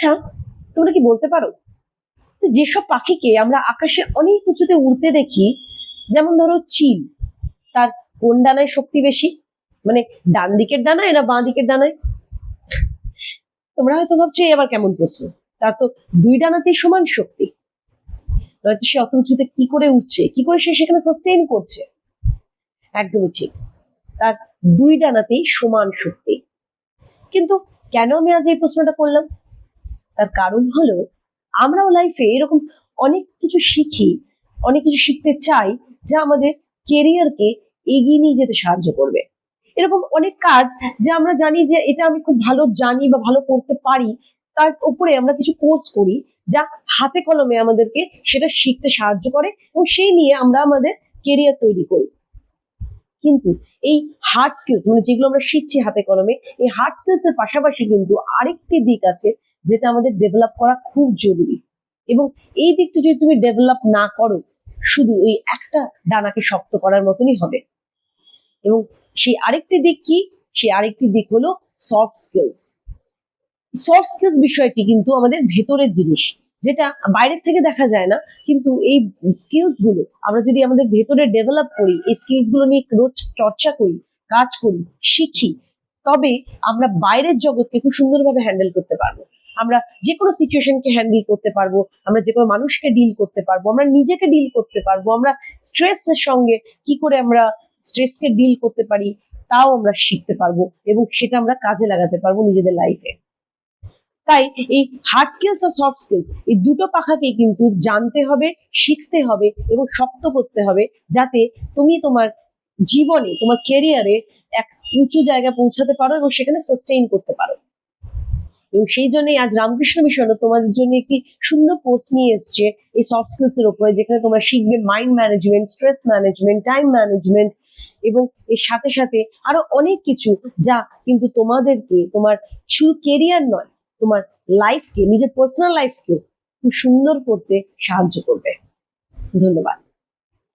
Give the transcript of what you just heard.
আচ্ছা, তোমরা কি বলতে পারো যেসব পাখিকে আমরা আকাশে অনেক উঁচুতে উড়তে দেখি, যেমন ধরো চিল, তার কোন ডানায় শক্তি বেশি? মানে ডান দিকের ডানায় না বাঁ দিকের ডানায়? তোমরা হয়তো ভাবছো আবার কেমন প্রশ্ন, তার তো দুই ডানাতেই সমান শক্তি, নয়তো সে অত উঁচুতে কি করে উঠছে, কি করে সে সেখানে সাস্টেইন করছে? একদমই ঠিক, তার দুই ডানাতেই সমান শক্তি। কিন্তু কেন আমি আজ এই প্রশ্নটা করলাম? তার কারণ হলো আমরাও লাইফে এরকম অনেক কিছু শিখি, অনেক কিছু শিখতে চাই যা আমাদের কেরিয়ারকে এগিয়ে নিয়ে যেতে সাহায্য করবে। এরকম অনেক কাজ যা আমরা জানি যে এটা আমি খুব ভালো জানি বা ভালো করতে পারি, তার উপরে আমরা কিছু কোর্স করি যা হাতে কলমে আমাদেরকে সেটা শিখতে সাহায্য করে এবং সেই নিয়ে আমরা আমাদের কেরিয়ার তৈরি করি। কিন্তু এই হার্ড স্কিলস, মানে যেগুলো আমরা শিখছি হাতে কলমে, এই হার্ড স্কিলস এর পাশাপাশি কিন্তু আরেকটি দিক আছে যেটা আমাদের ডেভেলপ করা খুব জরুরি। এবং এই দিকটা যদি তুমি ডেভেলপ না করো, শুধু ওই একটা ডানাকে শক্ত করার মতনই হবে। এবং সেই আরেকটি দিক কি? সেই আরেকটি দিক হলো সফট স্কিলস। সফট স্কিলস বিষয়টি কিন্তু আমাদের ভেতরের জিনিস, যেটা বাইরের থেকে দেখা যায় না, কিন্তু এই স্কিলস গুলো আমরা যদি আমাদের ভেতরে ডেভেলপ করি, এই স্কিলস গুলো নিয়ে রোজ চর্চা করি, কাজ করি, শিখি, তবে আমরা বাইরের জগৎকে খুব সুন্দরভাবে হ্যান্ডেল করতে পারবো। আমরা যে কোনো সিচুয়েশনকে হ্যান্ডেল করতে পারবো, আমরা যে কোনো মানুষকে ডিল করতে পারবো, আমরা নিজেকে ডিল করতে পারবো, আমরা স্ট্রেসের সঙ্গে কি করে আমরা স্ট্রেসকে ডিল করতে পারি তাও আমরা শিখতে পারবো এবং সেটা আমরা কাজে লাগাতে পারবো নিজেদের লাইফে। তাই এই হার্ড স্কিলস আর সফট স্কিলস, এই দুটো পাখাকেই কিন্তু জানতে হবে, শিখতে হবে এবং শক্ত করতে হবে, যাতে তুমি তোমার জীবনে, তোমার ক্যারিয়ারে এক উঁচু জায়গায় পৌঁছাতে পারো এবং সেখানে সাস্টেইন করতে পারো। এবং সেই জন্যই আজ রামকৃষ্ণ মিশন তোমাদের জন্য একটি সুন্দর কোর্স নিয়ে এসছে এই সফট স্কিলস এর উপরে, যেখানে তোমরা শিখবে mind management, stress management, time management এবং এর সাথে সাথে আরো অনেক কিছু যা কিন্তু তোমাদেরকে তোমার শুধু কেরিয়ার নয়, তোমার লাইফকে, নিজের পার্সোনাল লাইফকে খুব সুন্দর করতে সাহায্য করবে। ধন্যবাদ।